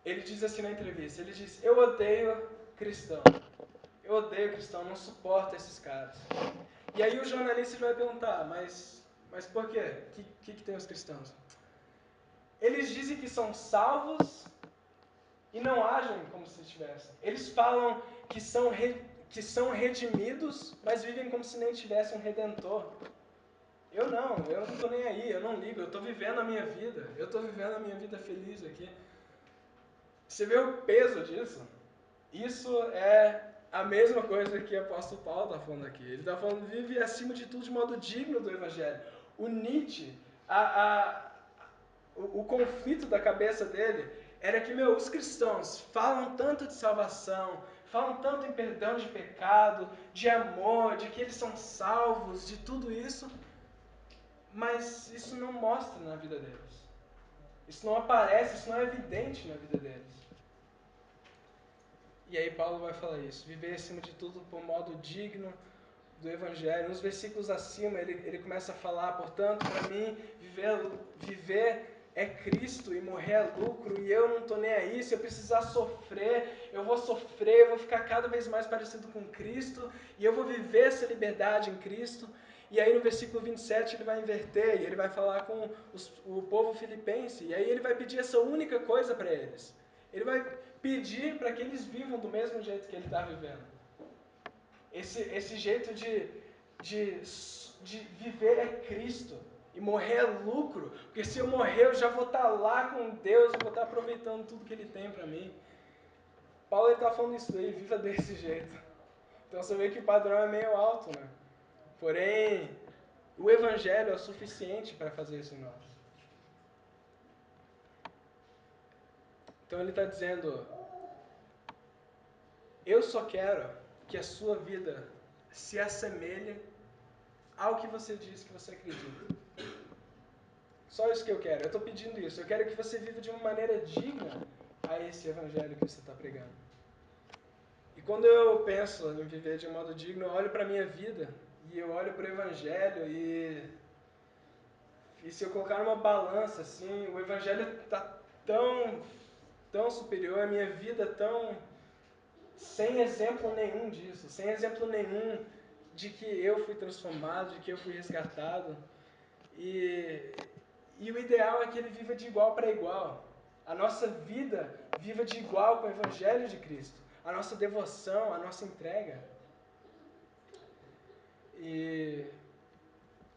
Ele diz assim na entrevista, ele diz, eu odeio cristão, não suporto esses caras. E aí o jornalista vai perguntar, mas por quê? O que tem os cristãos? Eles dizem que são salvos e não agem como se estivessem. Eles falam que são redimidos, mas vivem como se nem tivessem um redentor. Eu não estou nem aí, eu não ligo, eu estou vivendo a minha vida, feliz aqui. Você vê o peso disso? Isso é a mesma coisa que o apóstolo Paulo está falando aqui. Ele está falando, vive acima de tudo de modo digno do Evangelho. O Nietzsche, o conflito da cabeça dele era que, os cristãos falam tanto de salvação, falam tanto em perdão de pecado, de amor, de que eles são salvos, de tudo isso, mas isso não mostra na vida deles. Isso não aparece, isso não é evidente na vida deles. E aí Paulo vai falar isso, viver acima de tudo por modo digno do Evangelho. Nos versículos acima ele começa a falar, portanto, para mim, viver é Cristo e morrer é lucro, e eu não estou nem aí, se eu precisar sofrer, eu vou sofrer, eu vou ficar cada vez mais parecido com Cristo, e eu vou viver essa liberdade em Cristo. E aí no versículo 27 ele vai inverter, e ele vai falar com o povo filipense, e aí ele vai pedir essa única coisa para eles. Ele vai pedir para que eles vivam do mesmo jeito que ele está vivendo. Esse jeito de viver é Cristo. E morrer é lucro. Porque se eu morrer, eu já vou estar lá com Deus, eu vou estar aproveitando tudo que Ele tem para mim. Paulo está falando isso daí, viva desse jeito. Então você vê que o padrão é meio alto, né? Porém, o Evangelho é o suficiente para fazer isso em nós. Então ele está dizendo, eu só quero que a sua vida se assemelhe ao que você diz que você acredita. Só isso que eu quero. Eu estou pedindo isso. Eu quero que você viva de uma maneira digna a esse evangelho que você está pregando. E quando eu penso em viver de um modo digno, eu olho para a minha vida e eu olho para o evangelho e se eu colocar numa balança, assim, o evangelho está tão superior, a minha vida tão sem exemplo nenhum disso, sem exemplo nenhum de que eu fui transformado, de que eu fui resgatado. E o ideal é que ele viva de igual para igual. A nossa vida viva de igual com o Evangelho de Cristo. A nossa devoção, a nossa entrega. E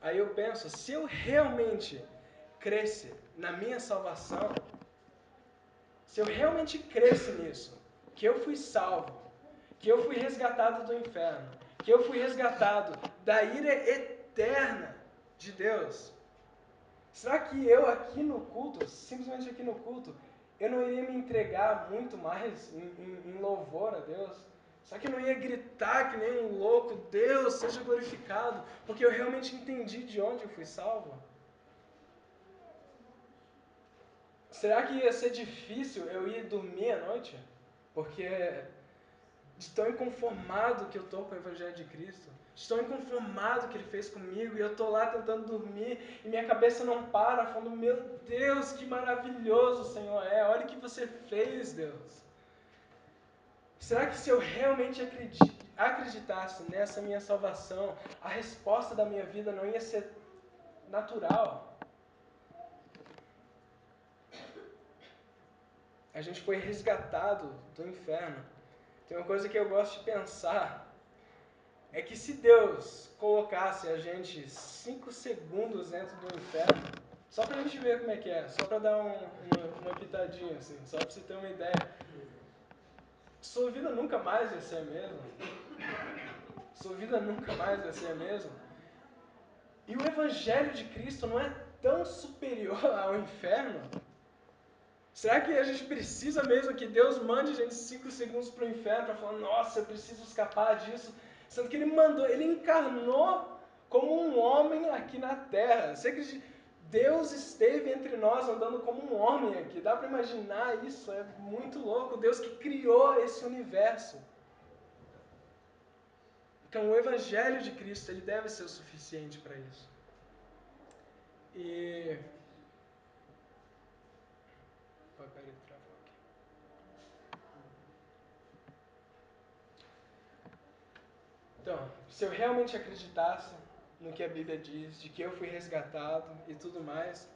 aí eu penso, se eu realmente cresce na minha salvação, se eu realmente cresce nisso, que eu fui salvo, que eu fui resgatado do inferno, que eu fui resgatado da ira eterna de Deus, será que eu aqui no culto, simplesmente aqui no culto, eu não iria me entregar muito mais em louvor a Deus? Será que eu não ia gritar que nem um louco, Deus seja glorificado, porque eu realmente entendi de onde eu fui salvo? Será que ia ser difícil eu ir dormir à noite? Porque de tão inconformado que eu estou com o Evangelho de Cristo, de tão inconformado que Ele fez comigo, e eu estou lá tentando dormir, e minha cabeça não para, falando, meu Deus, que maravilhoso o Senhor é, olha o que você fez, Deus. Será que se eu realmente acreditasse nessa minha salvação, a resposta da minha vida não ia ser natural? A gente foi resgatado do inferno. Tem uma coisa que eu gosto de pensar, é que se Deus colocasse a gente 5 segundos dentro do inferno, só pra gente ver como é que é, só pra dar uma pitadinha assim, só pra você ter uma ideia. Sua vida nunca mais ia ser a mesma. Sua vida nunca mais vai ser a mesma. E o Evangelho de Cristo não é tão superior ao inferno? Será que a gente precisa mesmo que Deus mande a gente 5 segundos para o inferno para falar, nossa, eu preciso escapar disso? Sendo que Ele encarnou como um homem aqui na terra. Você acredita? Deus esteve entre nós andando como um homem aqui. Dá para imaginar isso? É muito louco. Deus que criou esse universo. Então o Evangelho de Cristo ele deve ser o suficiente para isso. E... Peraí, travou aqui. Então, se eu realmente acreditasse no que a Bíblia diz, de que eu fui resgatado e tudo mais,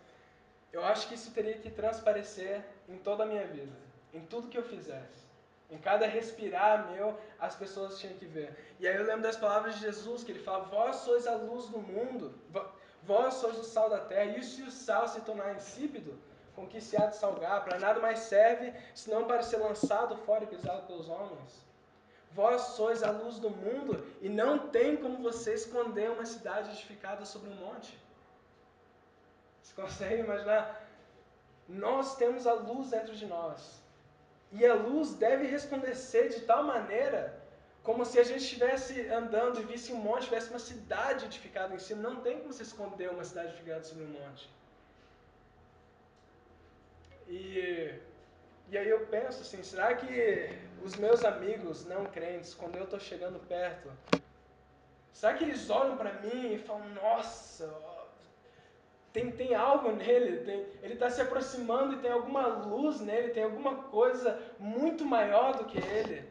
eu acho que isso teria que transparecer em toda a minha vida, em tudo que eu fizesse. Em cada respirar meu, as pessoas tinham que ver. E aí eu lembro das palavras de Jesus, que ele fala, vós sois a luz do mundo, vós sois o sal da terra, e se o sal se tornar insípido, com que se há de salgar? Para nada mais serve, senão para ser lançado fora e pisado pelos homens. Vós sois a luz do mundo, e não tem como você esconder uma cidade edificada sobre um monte. Você consegue imaginar? Nós temos a luz dentro de nós. E a luz deve resplandecer de tal maneira, como se a gente estivesse andando e visse um monte, tivesse uma cidade edificada em cima. Não tem como se esconder uma cidade edificada sobre um monte. E aí eu penso assim, será que os meus amigos não crentes, quando eu estou chegando perto, será que eles olham para mim e falam, nossa, tem algo nele, ele está se aproximando e tem alguma luz nele, tem alguma coisa muito maior do que ele?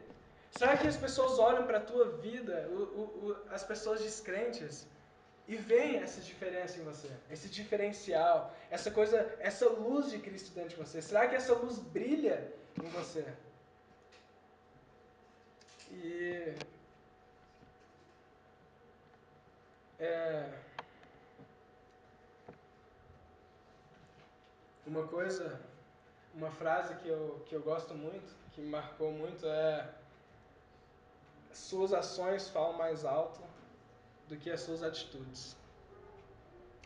Será que as pessoas olham para a tua vida, as pessoas descrentes, e veem essa diferença em você, esse diferencial, essa luz de Cristo dentro de você? Será que essa luz brilha em você. E uma frase que eu gosto muito, que me marcou muito é: suas ações falam mais alto do que as suas atitudes.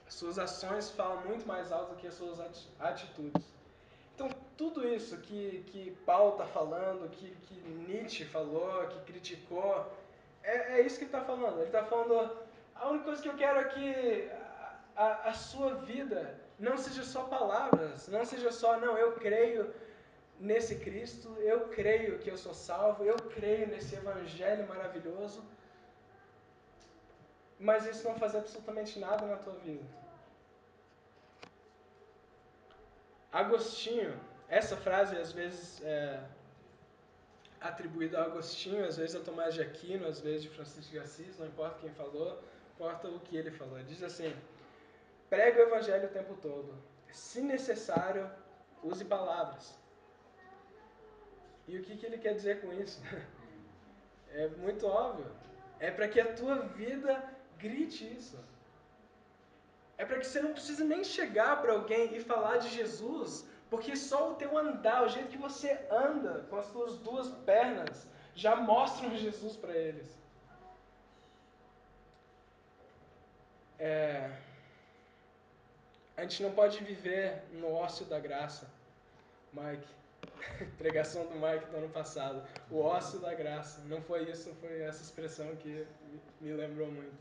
Suas ações falam muito mais alto do que as suas atitudes. Então, tudo isso que Paulo está falando, que Nietzsche falou, que criticou, é isso que ele está falando. Ele está falando: a única coisa que eu quero é que a sua vida não seja só palavras, não seja só, não, eu creio nesse Cristo, eu creio que eu sou salvo, eu creio nesse evangelho maravilhoso, mas isso não faz absolutamente nada na tua vida. Agostinho, essa frase às vezes é atribuída a Agostinho, às vezes a Tomás de Aquino, às vezes de Francisco de Assis, não importa quem falou, importa o que ele falou. Ele diz assim: prega o evangelho o tempo todo, se necessário, use palavras. E o que ele quer dizer com isso? É muito óbvio. É para que a tua vida grite isso. É para que você não precise nem chegar para alguém e falar de Jesus, porque só o teu andar, o jeito que você anda com as tuas duas pernas, já mostram Jesus para eles. A gente não pode viver no ócio da graça. Mike, pregação do Mike do ano passado. O ócio da graça. Não foi isso, foi essa expressão que me lembrou muito.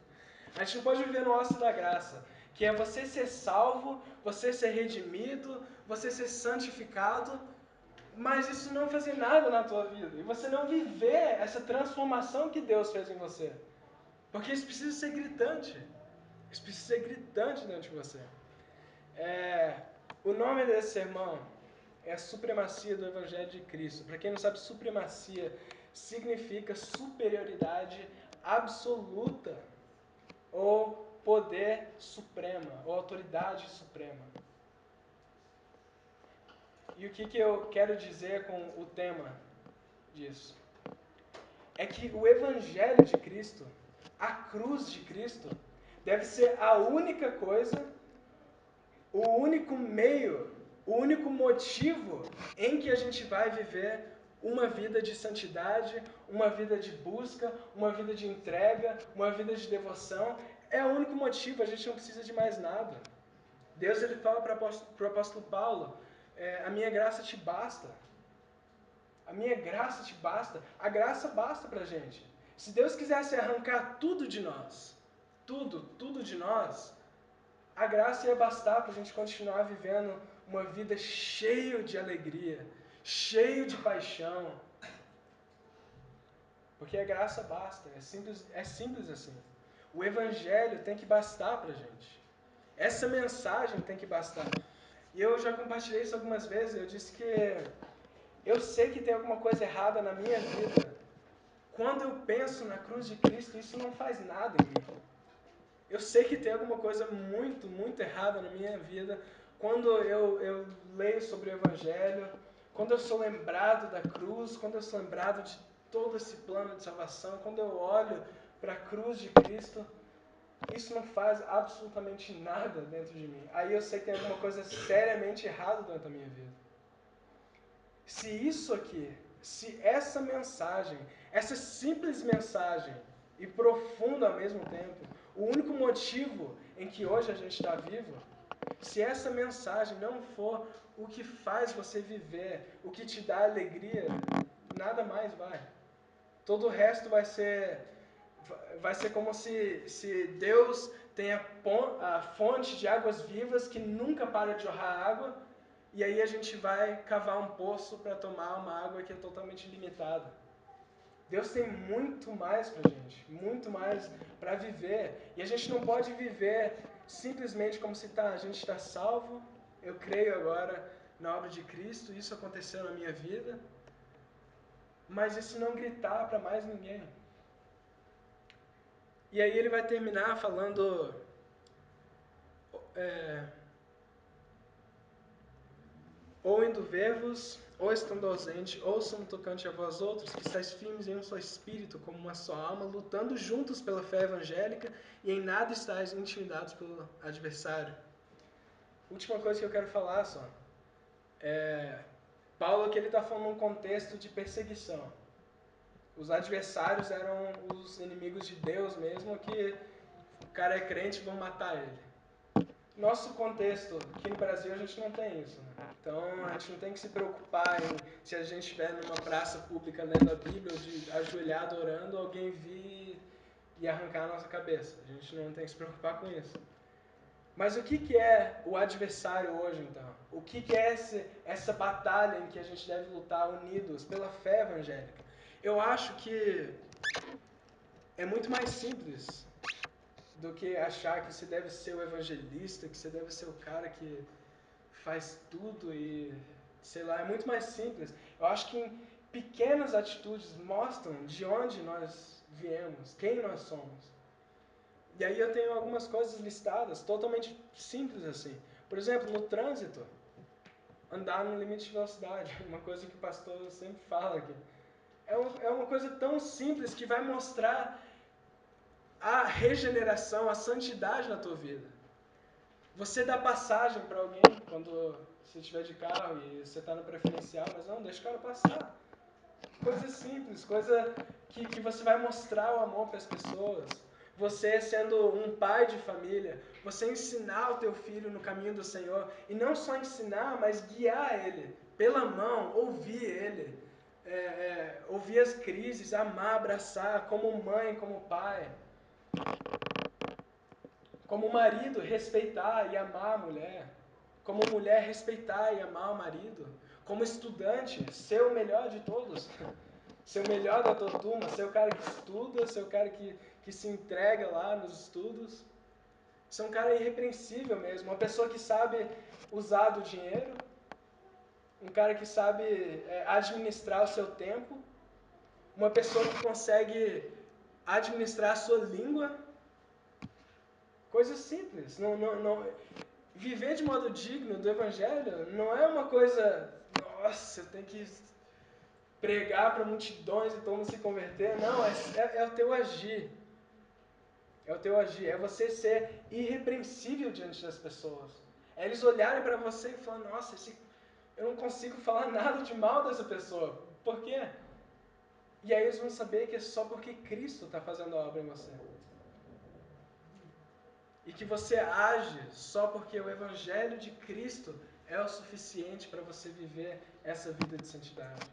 A gente não pode viver no ócio da graça, que é você ser salvo, você ser redimido, você ser santificado, mas isso não fazer nada na tua vida. E você não viver essa transformação que Deus fez em você. Porque isso precisa ser gritante. Isso precisa ser gritante dentro de você. O nome desse sermão é a supremacia do Evangelho de Cristo. Para quem não sabe, supremacia significa superioridade absoluta, ou poder suprema, ou autoridade suprema. E o que eu quero dizer com o tema disso? É que o Evangelho de Cristo, a cruz de Cristo, deve ser a única coisa, o único meio, o único motivo em que a gente vai viver uma vida de santidade, uma vida de busca, uma vida de entrega, uma vida de devoção. É o único motivo, a gente não precisa de mais nada. Deus ele fala para o apóstolo Paulo: a minha graça te basta. A minha graça te basta. A graça basta para a gente. Se Deus quisesse arrancar tudo de nós, tudo de nós, a graça ia bastar para a gente continuar vivendo uma vida cheia de alegria, cheio de paixão. Porque a graça basta, é simples assim. O Evangelho tem que bastar para a gente. Essa mensagem tem que bastar. E eu já compartilhei isso algumas vezes, eu disse que eu sei que tem alguma coisa errada na minha vida. Quando eu penso na cruz de Cristo, isso não faz nada em mim. Eu sei que tem alguma coisa muito, muito errada na minha vida quando eu leio sobre o Evangelho, quando eu sou lembrado da cruz, quando eu sou lembrado de todo esse plano de salvação, quando eu olho para a cruz de Cristo, isso não faz absolutamente nada dentro de mim. Aí eu sei que tem alguma coisa seriamente errada dentro da minha vida. Se isso aqui, se essa mensagem, essa simples mensagem e profunda ao mesmo tempo, o único motivo em que hoje a gente está vivo, se essa mensagem não for o que faz você viver, o que te dá alegria, nada mais vai. Todo o resto vai ser como se Deus tem a fonte de águas vivas que nunca para de jorrar água, e aí a gente vai cavar um poço para tomar uma água que é totalmente limitada. Deus tem muito mais para a gente, muito mais para viver. E a gente não pode viver simplesmente como se a gente está salvo, eu creio agora na obra de Cristo, isso aconteceu na minha vida, mas isso não gritar para mais ninguém. E aí ele vai terminar falando ou indo ver-vos, ou estando ausente, ouçam no tocante a vós outros, que estáis firmes em um só espírito, como uma só alma, lutando juntos pela fé evangélica, e em nada estáis intimidados pelo adversário. Última coisa que eu quero falar só. Paulo aqui ele está falando num contexto de perseguição. Os adversários eram os inimigos de Deus mesmo, que o cara é crente e vão matar ele. Nosso contexto, aqui no Brasil, a gente não tem isso. Né? Então, a gente não tem que se preocupar em, se a gente estiver numa praça pública lendo a Bíblia, ou de ajoelhado orando, alguém vir e arrancar a nossa cabeça. A gente não tem que se preocupar com isso. Mas o que é o adversário hoje, então? O que é essa batalha em que a gente deve lutar unidos pela fé evangélica? Eu acho que é muito mais simples do que achar que você deve ser o evangelista, que você deve ser o cara que faz tudo e, sei lá, é muito mais simples. Eu acho que em pequenas atitudes mostram de onde nós viemos, quem nós somos. E aí eu tenho algumas coisas listadas, totalmente simples assim. Por exemplo, no trânsito, andar no limite de velocidade, uma coisa que o pastor sempre fala aqui. É uma coisa tão simples que vai mostrar a regeneração, a santidade na tua vida. Você dá passagem para alguém quando você estiver de carro e você está no preferencial, mas não, deixa o cara passar. Coisa simples, coisa que você vai mostrar o amor para as pessoas. Você sendo um pai de família, você ensinar o teu filho no caminho do Senhor. E não só ensinar, mas guiar ele pela mão, ouvir ele. Ouvir as crises, amar, abraçar, como mãe, como pai. Como marido, respeitar e amar a mulher. Como mulher, respeitar e amar o marido. Como estudante, ser o melhor de todos. Ser o melhor da tua turma, ser o cara que estuda, ser o cara que se entrega lá nos estudos. Ser um cara irrepreensível mesmo. Uma pessoa que sabe usar do dinheiro. Um cara que sabe administrar o seu tempo. Uma pessoa que consegue administrar a sua língua. Coisas simples. Não, viver de modo digno do Evangelho não é uma coisa, nossa, eu tenho que pregar para multidões e todo mundo se converter. Não, é o teu agir. É o teu agir. É você ser irrepreensível diante das pessoas. É eles olharem para você e falar, nossa, eu não consigo falar nada de mal dessa pessoa. Por quê? E aí eles vão saber que é só porque Cristo está fazendo a obra em você. E que você age só porque o Evangelho de Cristo é o suficiente para você viver essa vida de santidade.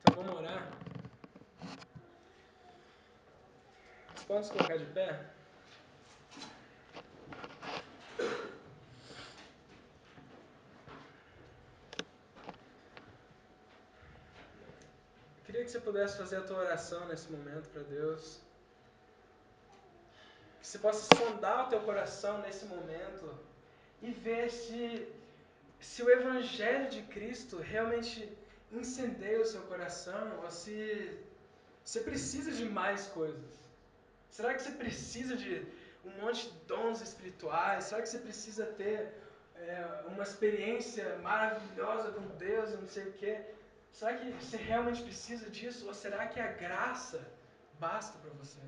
Então vamos orar. Vamos colocar de pé? Queria que você pudesse fazer a tua oração nesse momento para Deus. Que você possa sondar o teu coração nesse momento e ver se o Evangelho de Cristo realmente incendeia o seu coração ou se você precisa de mais coisas. Será que você precisa de um monte de dons espirituais? Será que você precisa ter uma experiência maravilhosa com Deus e não sei o quê? Será que você realmente precisa disso? Ou será que a graça basta para você?